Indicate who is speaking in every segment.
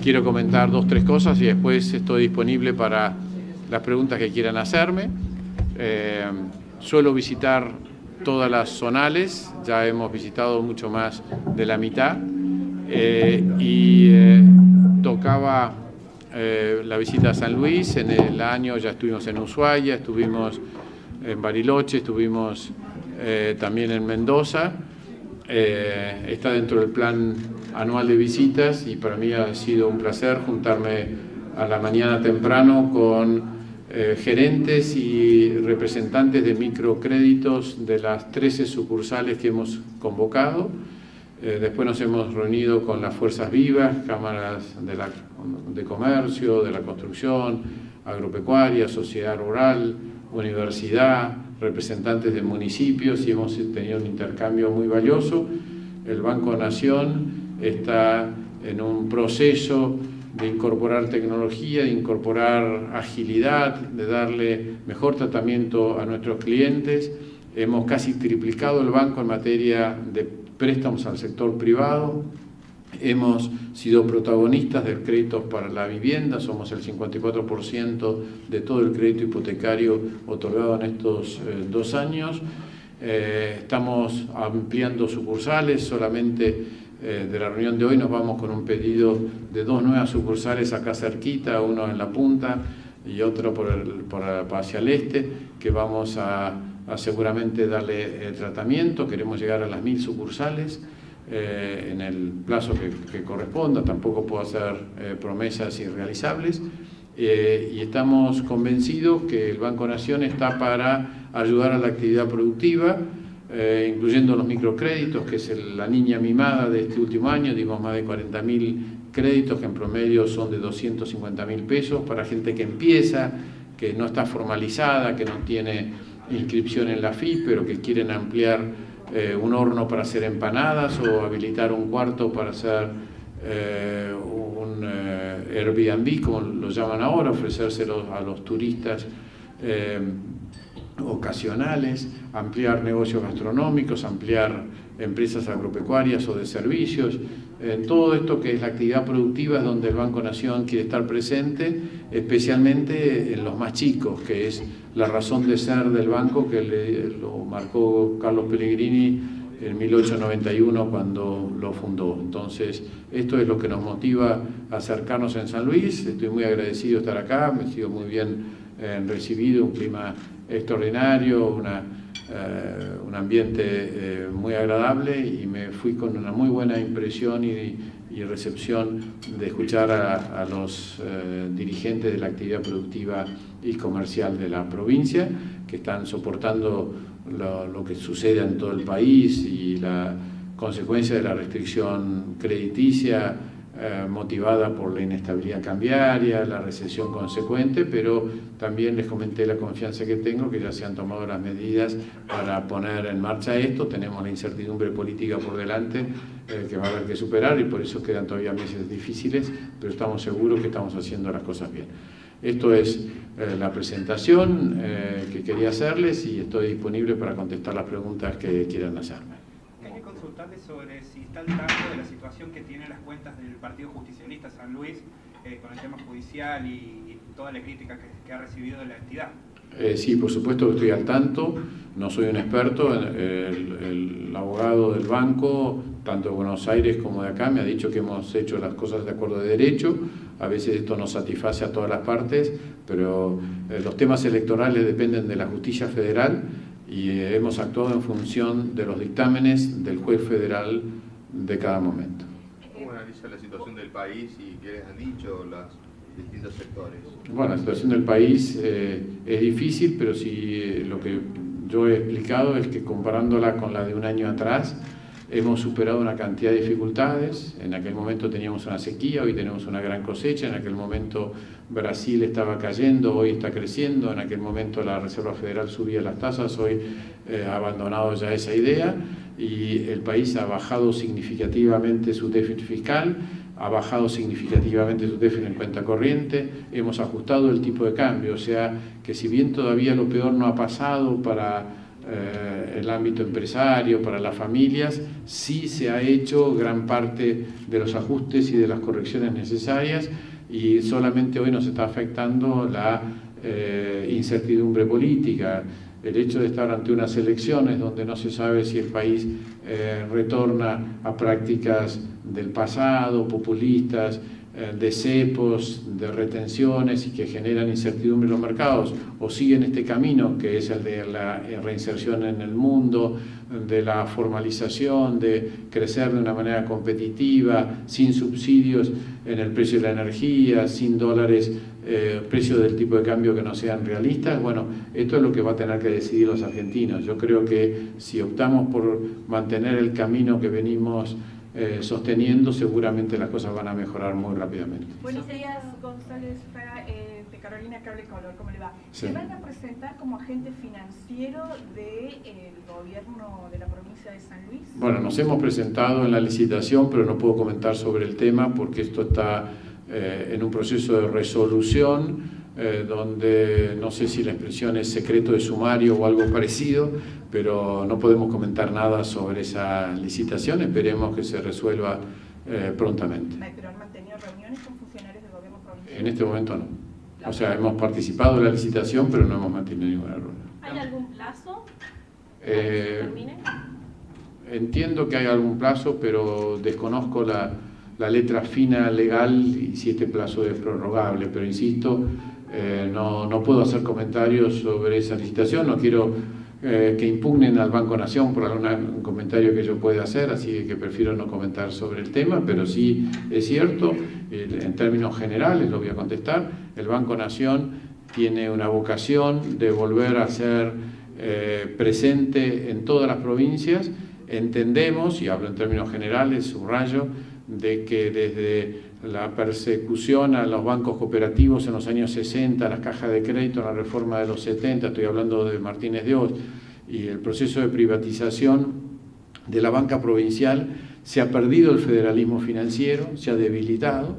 Speaker 1: quiero comentar 2 o 3 cosas y después estoy disponible para las preguntas que quieran hacerme. Suelo visitar todas las zonales, ya hemos visitado mucho más de la mitad, tocaba la visita a San Luis. En el año ya estuvimos en Ushuaia, estuvimos en Bariloche, estuvimos también en Mendoza. Está dentro del plan anual de visitas y para mí ha sido un placer juntarme a la mañana temprano con gerentes y representantes de microcréditos de las 13 sucursales que hemos convocado. Después nos hemos reunido con las fuerzas vivas, cámaras de comercio, de la construcción, agropecuaria, sociedad rural, universidad, representantes de municipios y hemos tenido un intercambio muy valioso. El Banco Nación está en un proceso de incorporar tecnología, de incorporar agilidad, de darle mejor tratamiento a nuestros clientes. Hemos casi triplicado el banco en materia de préstamos al sector privado. Hemos sido protagonistas del crédito para la vivienda, somos el 54% de todo el crédito hipotecario otorgado en estos 2 años. Estamos ampliando sucursales, solamente de la reunión de hoy nos vamos con un pedido de 2 nuevas sucursales acá cerquita, uno en La Punta y otro hacia el este, que vamos a seguramente darle tratamiento. Queremos llegar a las 1000 sucursales en el plazo que corresponda, tampoco puedo hacer promesas irrealizables. Y estamos convencidos que el Banco Nación está para ayudar a la actividad productiva, incluyendo los microcréditos, que es la niña mimada de este último año. Dimos más de 40.000 créditos, que en promedio son de 250.000 pesos, para gente que empieza, que no está formalizada, que no tiene inscripción en la FIP, pero que quieren ampliar un horno para hacer empanadas o habilitar un cuarto para hacer un Airbnb, como lo llaman ahora, ofrecérselo a los turistas ocasionales, ampliar negocios gastronómicos, ampliar empresas agropecuarias o de servicios. Todo esto que es la actividad productiva es donde el Banco Nación quiere estar presente, especialmente en los más chicos, que es la razón de ser del banco, que lo marcó Carlos Pellegrini en 1891 cuando lo fundó. Entonces, esto es lo que nos motiva a acercarnos en San Luis. Estoy muy agradecido de estar acá, me he sido muy bien recibido, un clima extraordinario, un ambiente muy agradable, y me fui con una muy buena impresión y recepción de escuchar a los dirigentes de la actividad productiva y comercial de la provincia, que están soportando lo que sucede en todo el país y la consecuencia de la restricción crediticia motivada por la inestabilidad cambiaria, la recesión consecuente, pero también les comenté la confianza que tengo, que ya se han tomado las medidas para poner en marcha esto. Tenemos la incertidumbre política por delante que va a haber que superar y por eso quedan todavía meses difíciles, pero estamos seguros que estamos haciendo las cosas bien. Esto es la presentación que quería hacerles y estoy disponible para contestar las preguntas que quieran hacerme.
Speaker 2: Quería consultarle sobre si está al tanto de la situación que tienen las cuentas del Partido Justicialista San Luis con el tema judicial y toda la crítica que ha recibido de la entidad.
Speaker 1: Sí, por supuesto que estoy al tanto, no soy un experto. El abogado del banco, tanto de Buenos Aires como de acá, me ha dicho que hemos hecho las cosas de acuerdo de derecho. A veces esto no satisface a todas las partes, pero los temas electorales dependen de la justicia federal y hemos actuado en función de los dictámenes del juez federal de cada momento.
Speaker 3: ¿Cómo analiza la situación del país y qué les han dicho los distintos sectores?
Speaker 1: Bueno, la situación del país es difícil, pero sí lo que yo he explicado es que comparándola con la de un año atrás, hemos superado una cantidad de dificultades. En aquel momento teníamos una sequía, hoy tenemos una gran cosecha. En aquel momento Brasil estaba cayendo, hoy está creciendo. En aquel momento la Reserva Federal subía las tasas, hoy ha abandonado ya esa idea. Y el país ha bajado significativamente su déficit fiscal, ha bajado significativamente su déficit en cuenta corriente, hemos ajustado el tipo de cambio. O sea que si bien todavía lo peor no ha pasado para el ámbito empresario, para las familias, sí se ha hecho gran parte de los ajustes y de las correcciones necesarias, y solamente hoy nos está afectando la incertidumbre política, el hecho de estar ante unas elecciones donde no se sabe si el país retorna a prácticas del pasado, populistas, de cepos, de retenciones y que generan incertidumbre en los mercados, o siguen este camino que es el de la reinserción en el mundo, de la formalización, de crecer de una manera competitiva, sin subsidios en el precio de la energía, sin dólares, precios del tipo de cambio que no sean realistas. Bueno, esto es lo que va a tener que decidir los argentinos. Yo creo que si optamos por mantener el camino que venimos sosteniendo, seguramente las cosas van a mejorar muy rápidamente.
Speaker 4: Buenos días, González Fraga, de Carolina Cable Color, ¿cómo le va?
Speaker 1: Sí.
Speaker 4: ¿Se van a presentar como agente financiero del gobierno de la provincia de San Luis?
Speaker 1: Bueno, nos hemos presentado en la licitación, pero no puedo comentar sobre el tema porque esto está en un proceso de resolución, donde no sé si la expresión es secreto de sumario o algo parecido, pero no podemos comentar nada sobre esa licitación. Esperemos que se resuelva prontamente.
Speaker 4: ¿Pero han mantenido reuniones con funcionarios del gobierno provincial?
Speaker 1: En este momento no. O sea, hemos participado en la licitación, pero no hemos mantenido ninguna reunión.
Speaker 5: ¿Hay algún plazo para que se termine?
Speaker 1: Entiendo que hay algún plazo, pero desconozco la letra fina legal y si este plazo es prorrogable, pero insisto, no puedo hacer comentarios sobre esa licitación, no quiero que impugnen al Banco Nación por algún comentario que yo pueda hacer, así que prefiero no comentar sobre el tema, pero sí es cierto, en términos generales lo voy a contestar, el Banco Nación tiene una vocación de volver a ser presente en todas las provincias. Entendemos, y hablo en términos generales, subrayo, de que desde la persecución a los bancos cooperativos en los años 60, las cajas de crédito en la reforma de los 70, estoy hablando de Martínez de Oz, y el proceso de privatización de la banca provincial, se ha perdido el federalismo financiero, se ha debilitado,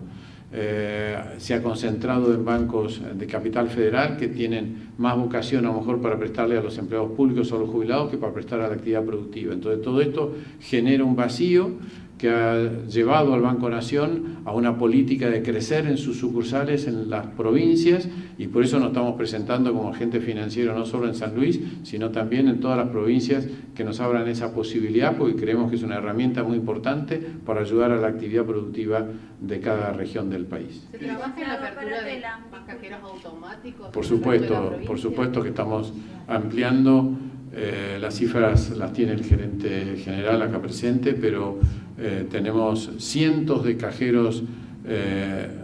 Speaker 1: se ha concentrado en bancos de capital federal que tienen más vocación a lo mejor para prestarle a los empleados públicos o a los jubilados que para prestar a la actividad productiva. Entonces todo esto genera un vacío que ha llevado al Banco Nación a una política de crecer en sus sucursales en las provincias, y por eso nos estamos presentando como agente financiero no solo en San Luis, sino también en todas las provincias que nos abran esa posibilidad, porque creemos que es una herramienta muy importante para ayudar a la actividad productiva de cada región del país.
Speaker 5: ¿Se trabaja en la apertura de más cajeros automáticos?
Speaker 1: Por supuesto que estamos ampliando. Las cifras las tiene el gerente general acá presente, pero tenemos cientos de cajeros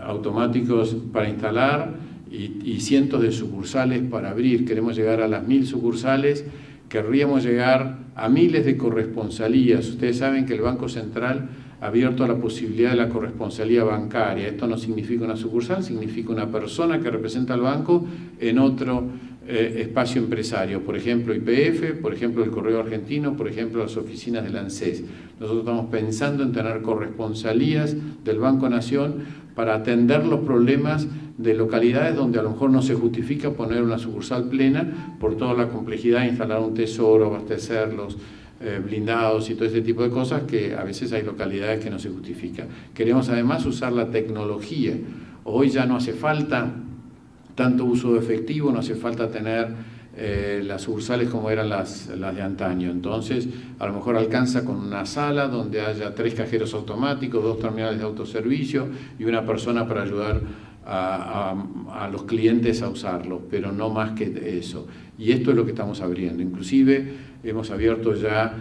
Speaker 1: automáticos para instalar y cientos de sucursales para abrir. Queremos llegar a las 1000 sucursales, querríamos llegar a miles de corresponsalías. Ustedes saben que el Banco Central ha abierto la posibilidad de la corresponsalía bancaria. Esto no significa una sucursal, significa una persona que representa al banco en otro espacio empresario, por ejemplo YPF, por ejemplo el Correo Argentino, por ejemplo las oficinas del ANSES. Nosotros estamos pensando en tener corresponsalías del Banco Nación para atender los problemas de localidades donde a lo mejor no se justifica poner una sucursal plena por toda la complejidad de instalar un tesoro, abastecerlos, blindados y todo ese tipo de cosas, que a veces hay localidades que no se justifica. Queremos además usar la tecnología. Hoy ya no hace falta tanto uso de efectivo, no hace falta tener las sucursales como eran las de antaño. Entonces, a lo mejor alcanza con una sala donde haya 3 cajeros automáticos, 2 terminales de autoservicio y una persona para ayudar a los clientes a usarlo, pero no más que eso. Y esto es lo que estamos abriendo. Inclusive hemos abierto ya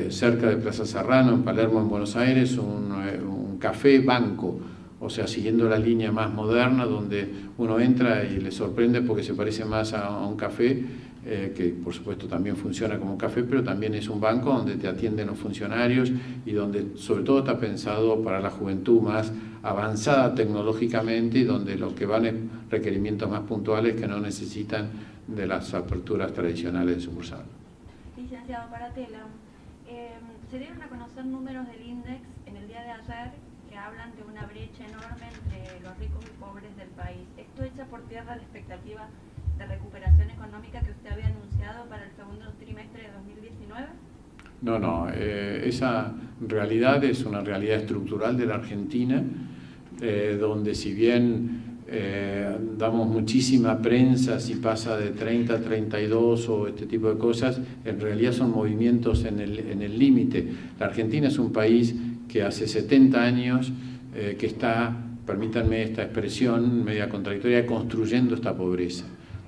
Speaker 1: cerca de Plaza Serrano, en Palermo, en Buenos Aires, un café banco, o sea, siguiendo la línea más moderna, donde uno entra y le sorprende porque se parece más a un café, que por supuesto también funciona como un café, pero también es un banco donde te atienden los funcionarios y donde sobre todo está pensado para la juventud más avanzada tecnológicamente y donde lo que van es requerimientos más puntuales que no necesitan de las aperturas tradicionales de sucursal.
Speaker 5: Licenciado Paratela, se dieron a conocer números del INDEX en el día de ayer que hablan de una brecha enorme entre los ricos y pobres del país. Esto echa por tierra la expectativa de recuperación económica que usted había anunciado para el segundo trimestre de 2019?
Speaker 1: No, esa realidad es una realidad estructural de la Argentina, donde si bien damos muchísima prensa si pasa de 30 a 32 o este tipo de cosas, en realidad son movimientos en el límite. La Argentina es un país que hace 70 años que está, permítanme esta expresión media contradictoria, construyendo esta pobreza.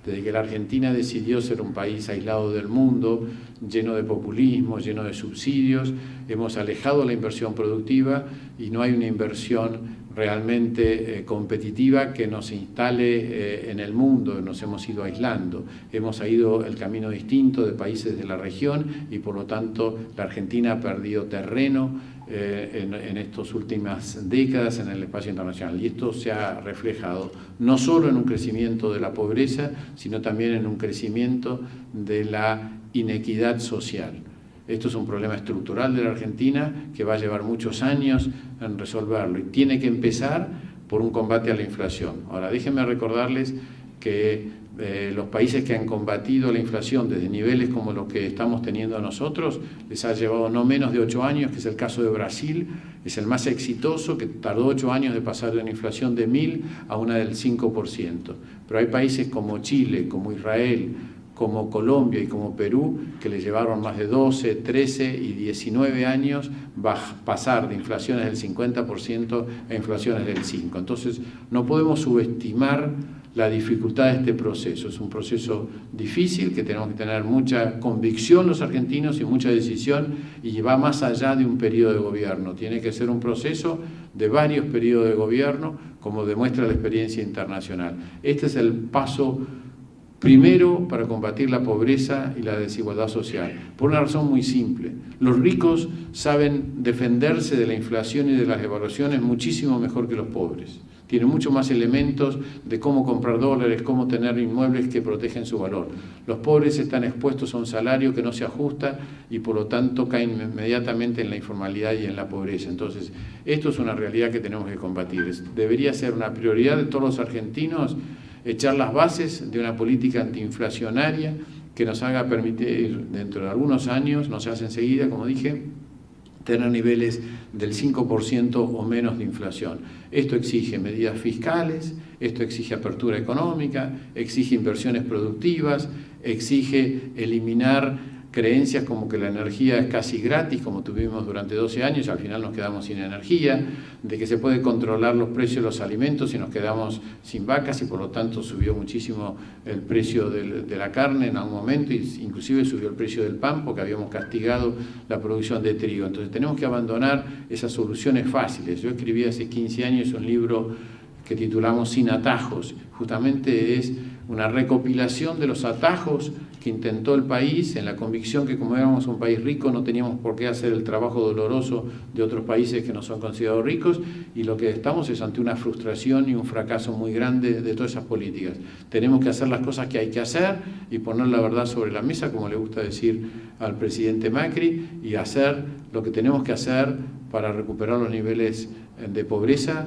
Speaker 1: Desde que la Argentina decidió ser un país aislado del mundo, lleno de populismo, lleno de subsidios, hemos alejado la inversión productiva y no hay una inversión realmente competitiva que nos instale en el mundo. Nos hemos ido aislando, hemos ido el camino distinto de países de la región y por lo tanto la Argentina ha perdido terreno en estas últimas décadas en el espacio internacional, y esto se ha reflejado no solo en un crecimiento de la pobreza, sino también en un crecimiento de la inequidad social. Esto es un problema estructural de la Argentina que va a llevar muchos años en resolverlo y tiene que empezar por un combate a la inflación. Ahora, déjenme recordarles que los países que han combatido la inflación desde niveles como los que estamos teniendo nosotros, les ha llevado no menos de 8 años, que es el caso de Brasil, es el más exitoso, que tardó 8 años de pasar de una inflación de 1000 a una del 5%. Pero hay países como Chile, como Israel, como Colombia y como Perú, que le llevaron más de 12, 13 y 19 años pasar de inflaciones del 50% a inflaciones del 5%. Entonces, no podemos subestimar la dificultad de este proceso. Es un proceso difícil, que tenemos que tener mucha convicción los argentinos y mucha decisión, y va más allá de un periodo de gobierno. Tiene que ser un proceso de varios periodos de gobierno, como demuestra la experiencia internacional. Este es el paso primero para combatir la pobreza y la desigualdad social, por una razón muy simple. Los ricos saben defenderse de la inflación y de las devaluaciones muchísimo mejor que los pobres. Tienen mucho más elementos de cómo comprar dólares, cómo tener inmuebles que protegen su valor. Los pobres están expuestos a un salario que no se ajusta y por lo tanto caen inmediatamente en la informalidad y en la pobreza. Entonces, esto es una realidad que tenemos que combatir. Debería ser una prioridad de todos los argentinos echar las bases de una política antiinflacionaria que nos haga permitir dentro de algunos años, no se hace enseguida, como dije, tener niveles del 5% o menos de inflación. Esto exige medidas fiscales, esto exige apertura económica, exige inversiones productivas, exige eliminar creencias como que la energía es casi gratis, como tuvimos durante 12 años y al final nos quedamos sin energía, de que se puede controlar los precios de los alimentos y nos quedamos sin vacas y por lo tanto subió muchísimo el precio de la carne en algún momento, inclusive subió el precio del pan porque habíamos castigado la producción de trigo. Entonces tenemos que abandonar esas soluciones fáciles. Yo escribí hace 15 años un libro que titulamos Sin atajos, justamente es una recopilación de los atajos que intentó el país, en la convicción que como éramos un país rico no teníamos por qué hacer el trabajo doloroso de otros países que no son considerados ricos, y lo que estamos es ante una frustración y un fracaso muy grande de todas esas políticas. Tenemos que hacer las cosas que hay que hacer y poner la verdad sobre la mesa, como le gusta decir al presidente Macri, y hacer lo que tenemos que hacer para recuperar los niveles de pobreza,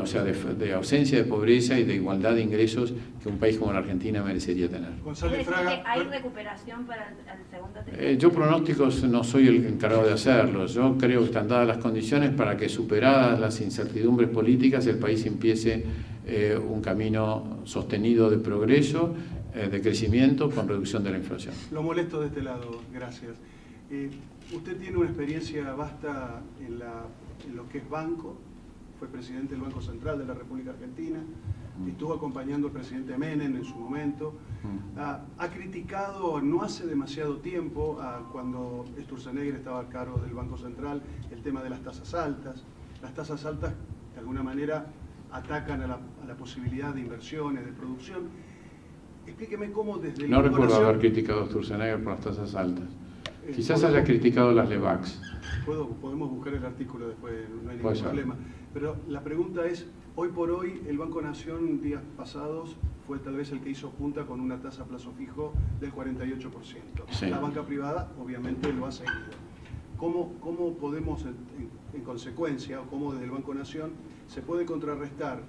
Speaker 1: o sea, de ausencia de pobreza y de igualdad de ingresos que un país como la Argentina merecería tener.
Speaker 5: González Fraga, ¿hay recuperación para el segundo trimestre?
Speaker 1: Yo pronósticos no soy el encargado de hacerlos. Yo creo que están dadas las condiciones para que, superadas las incertidumbres políticas, el país empiece un camino sostenido de progreso, de crecimiento, con reducción de la inflación.
Speaker 6: Lo molesto de este lado, gracias. Usted tiene una experiencia vasta en lo que es banco. Fue presidente del Banco Central de la República Argentina, estuvo acompañando al presidente Menem en su momento. Ha criticado no hace demasiado tiempo, cuando Sturzenegger estaba a cargo del Banco Central, el tema de las tasas altas. Las tasas altas, de alguna manera, atacan a la posibilidad de inversiones, de producción. Explíqueme cómo desde
Speaker 1: No recuerdo haber criticado a Sturzenegger por las tasas altas. Quizás haya criticado las LEVAX.
Speaker 6: Podemos buscar el artículo después, no hay ningún problema. Pero la pregunta es, hoy por hoy, el Banco Nación, días pasados, fue tal vez el que hizo punta con una tasa a plazo fijo del 48%. Sí. La banca privada, obviamente, lo ha seguido. ¿Cómo podemos, en consecuencia, o cómo desde el Banco Nación, se puede contrarrestar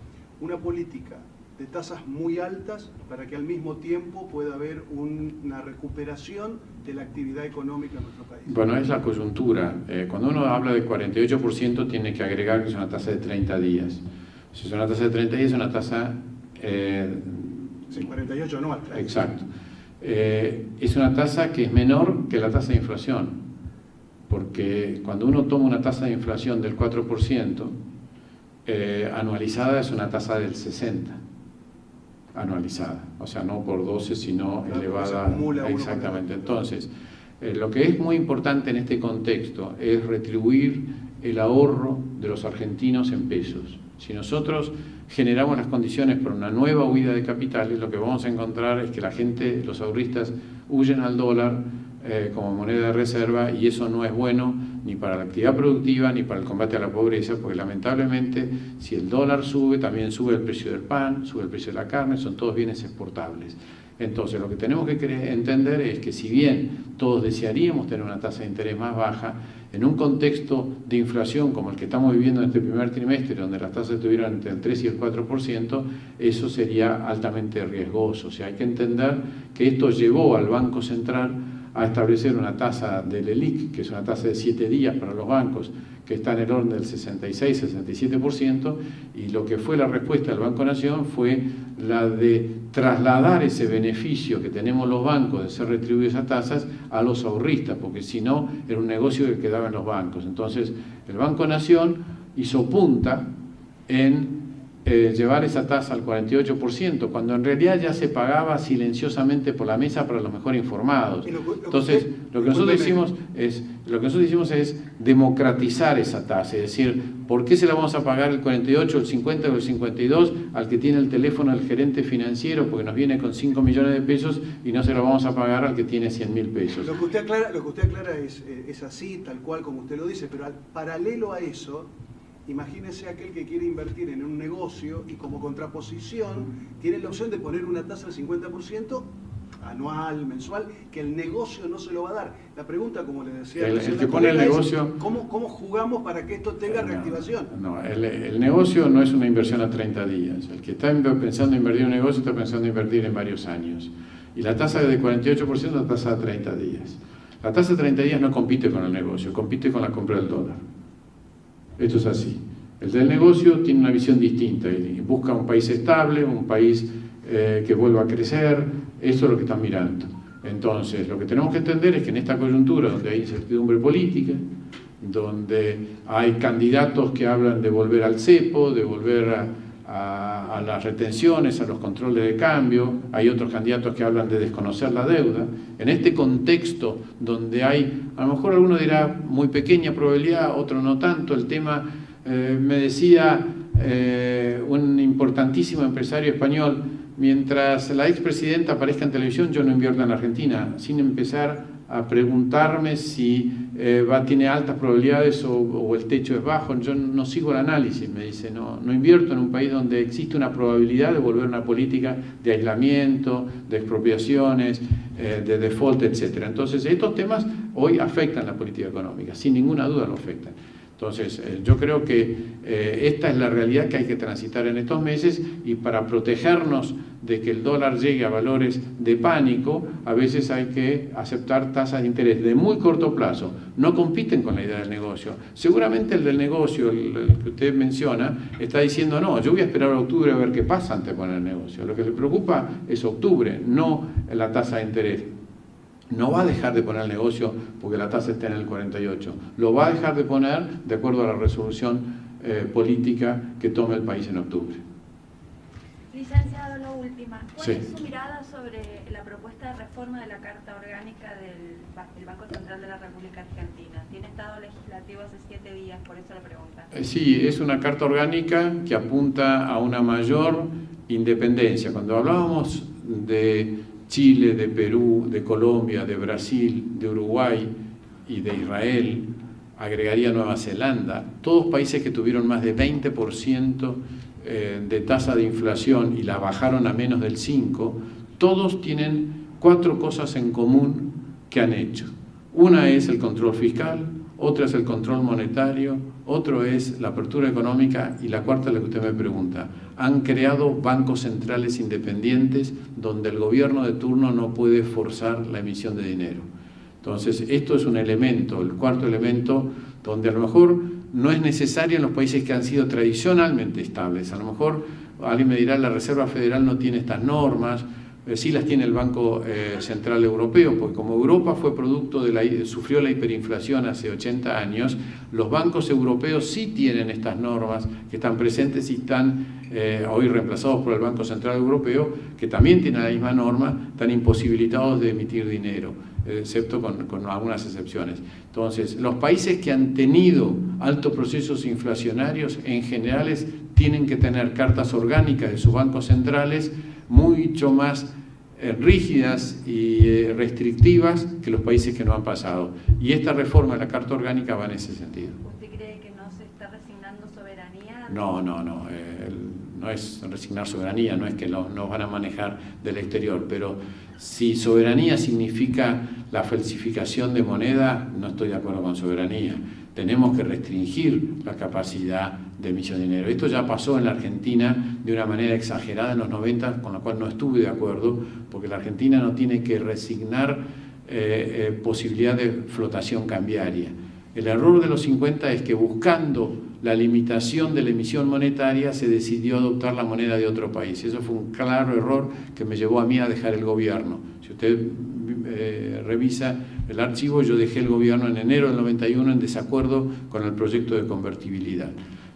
Speaker 6: una política de tasas muy altas para que al mismo tiempo pueda haber una recuperación de la actividad económica en nuestro país?
Speaker 1: Bueno, es la coyuntura. Cuando uno habla de 48% tiene que agregar que es una tasa de 30 días. Si es una tasa de 30 días, es una tasa...
Speaker 6: Sí, 48 anual.
Speaker 1: Exacto. Es una tasa que es menor que la tasa de inflación, porque cuando uno toma una tasa de inflación del 4%, anualizada es una tasa del 60%. Anualizada, o sea, no por 12, sino claro, elevada. Exactamente. Entonces, lo que es muy importante en este contexto es retribuir el ahorro de los argentinos en pesos. Si nosotros generamos las condiciones para una nueva huida de capitales, lo que vamos a encontrar es que la gente, los ahorristas, huyen al dólar como moneda de reserva, y eso no es bueno ni para la actividad productiva ni para el combate a la pobreza, porque lamentablemente si el dólar sube, también sube el precio del pan, sube el precio de la carne, son todos bienes exportables. Entonces lo que tenemos que entender es que si bien todos desearíamos tener una tasa de interés más baja, en un contexto de inflación como el que estamos viviendo en este primer trimestre, donde las tasas estuvieran entre el 3 y el 4%, eso sería altamente riesgoso. O sea, hay que entender que esto llevó al Banco Central a establecer una tasa del ELIC, que es una tasa de 7 días para los bancos, que está en el orden del 66-67%, y lo que fue la respuesta del Banco Nación fue la de trasladar ese beneficio que tenemos los bancos de ser retribuidos a tasas a los ahorristas, porque si no era un negocio que quedaba en los bancos. Entonces el Banco Nación hizo punta en llevar esa tasa al 48%, cuando en realidad ya se pagaba silenciosamente por la mesa para los mejor informados. Entonces, lo que nosotros hicimos es democratizar esa tasa, es decir, ¿por qué se la vamos a pagar el 48, el 50 o el 52 al que tiene el teléfono del gerente financiero porque nos viene con 5 millones de pesos y no se lo vamos a pagar al que tiene 100.000 pesos?
Speaker 6: Lo que usted aclara es así, tal cual como usted lo dice, pero paralelo a eso, imagínese aquel que quiere invertir en un negocio y como contraposición tiene la opción de poner una tasa del 50% anual, mensual, que el negocio no se lo va a dar. La pregunta, como le decía,
Speaker 1: el que pone el negocio,
Speaker 6: ¿cómo jugamos para que esto tenga reactivación?
Speaker 1: No, el negocio no es una inversión a 30 días. El que está pensando en invertir en un negocio está pensando en invertir en varios años. Y la tasa de 48% es la tasa de 30 días. La tasa de 30 días no compite con el negocio, compite con la compra del dólar. Esto es así. El del negocio tiene una visión distinta y busca un país estable, un país que vuelva a crecer. Eso es lo que están mirando. Entonces, lo que tenemos que entender es que en esta coyuntura donde hay incertidumbre política, donde hay candidatos que hablan de volver al cepo, de volver a las retenciones, a los controles de cambio, hay otros candidatos que hablan de desconocer la deuda. En este contexto donde hay, a lo mejor alguno dirá muy pequeña probabilidad, otro no tanto, el tema, me decía un importantísimo empresario español, mientras la expresidenta aparezca en televisión yo no invierto en la Argentina, sin empezar a preguntarme si tiene altas probabilidades o el techo es bajo. Yo no sigo el análisis, me dice, no invierto en un país donde existe una probabilidad de volver a una política de aislamiento, de expropiaciones, de default, etc. Entonces estos temas hoy afectan la política económica, sin ninguna duda lo afectan. Entonces, yo creo que esta es la realidad que hay que transitar en estos meses, y para protegernos de que el dólar llegue a valores de pánico, a veces hay que aceptar tasas de interés de muy corto plazo. No compiten con la idea del negocio. Seguramente el del negocio, el que usted menciona, está diciendo, no, yo voy a esperar a octubre a ver qué pasa antes de poner el negocio. Lo que le preocupa es octubre, no la tasa de interés. No va a dejar de poner el negocio porque la tasa está en el 48. Lo va a dejar de poner de acuerdo a la resolución política que tome el país en octubre.
Speaker 5: Licenciado, la última. ¿Cuál
Speaker 1: Sí.
Speaker 5: es su mirada sobre la propuesta de reforma de la Carta Orgánica del Banco Central de la República Argentina? Tiene estado legislativo hace 7 días, por eso la pregunta.
Speaker 1: Sí, es una carta orgánica que apunta a una mayor independencia. Cuando hablábamos de Chile, de Perú, de Colombia, de Brasil, de Uruguay y de Israel, agregaría Nueva Zelanda, todos países que tuvieron más de 20% de tasa de inflación y la bajaron a menos del 5%, todos tienen 4 cosas en común que han hecho. Una es el control fiscal, otra es el control monetario, otro es la apertura económica y la cuarta es la que usted me pregunta. Han creado bancos centrales independientes donde el gobierno de turno no puede forzar la emisión de dinero. Entonces, esto es un elemento, el cuarto elemento, donde a lo mejor no es necesario en los países que han sido tradicionalmente estables. A lo mejor alguien me dirá, la Reserva Federal no tiene estas normas, sí las tiene el Banco Central Europeo, porque como Europa fue producto sufrió la hiperinflación hace 80 años, los bancos europeos sí tienen estas normas que están presentes y están hoy reemplazados por el Banco Central Europeo, que también tiene la misma norma, están imposibilitados de emitir dinero, excepto con algunas excepciones. Entonces, los países que han tenido altos procesos inflacionarios, en general, tienen que tener cartas orgánicas de sus bancos centrales mucho más rígidas y restrictivas que los países que no han pasado. Y esta reforma de la Carta Orgánica va en ese sentido.
Speaker 5: ¿Usted cree que no se está resignando soberanía?
Speaker 1: No, no es resignar soberanía, no es que nos van a manejar del exterior, pero si soberanía significa la falsificación de moneda, no estoy de acuerdo con soberanía. Tenemos que restringir la capacidad de emisión de dinero. Esto ya pasó en la Argentina de una manera exagerada en los 90, con la cual no estuve de acuerdo, porque la Argentina no tiene que resignar posibilidad de flotación cambiaria. El error de los 50 es que buscando la limitación de la emisión monetaria se decidió adoptar la moneda de otro país. Eso fue un claro error que me llevó a mí a dejar el gobierno. Si usted revisa el archivo, yo dejé el gobierno en enero del 91 en desacuerdo con el proyecto de convertibilidad,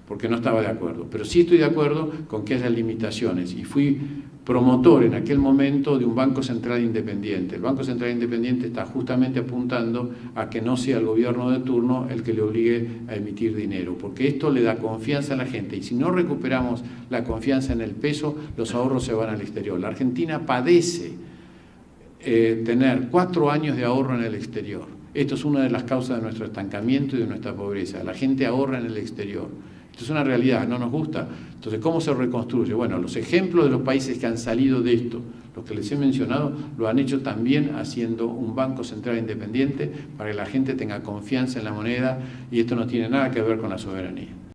Speaker 1: porque no estaba de acuerdo. Pero sí estoy de acuerdo con que haya limitaciones y fui promotor en aquel momento de un Banco Central Independiente. El Banco Central Independiente está justamente apuntando a que no sea el gobierno de turno el que le obligue a emitir dinero, porque esto le da confianza a la gente y si no recuperamos la confianza en el peso, los ahorros se van al exterior. La Argentina padece tener 4 años de ahorro en el exterior. Esto es una de las causas de nuestro estancamiento y de nuestra pobreza. La gente ahorra en el exterior. Esto es una realidad, no nos gusta. Entonces, ¿cómo se reconstruye? Bueno, los ejemplos de los países que han salido de esto, los que les he mencionado, lo han hecho también haciendo un banco central independiente para que la gente tenga confianza en la moneda y esto no tiene nada que ver con la soberanía.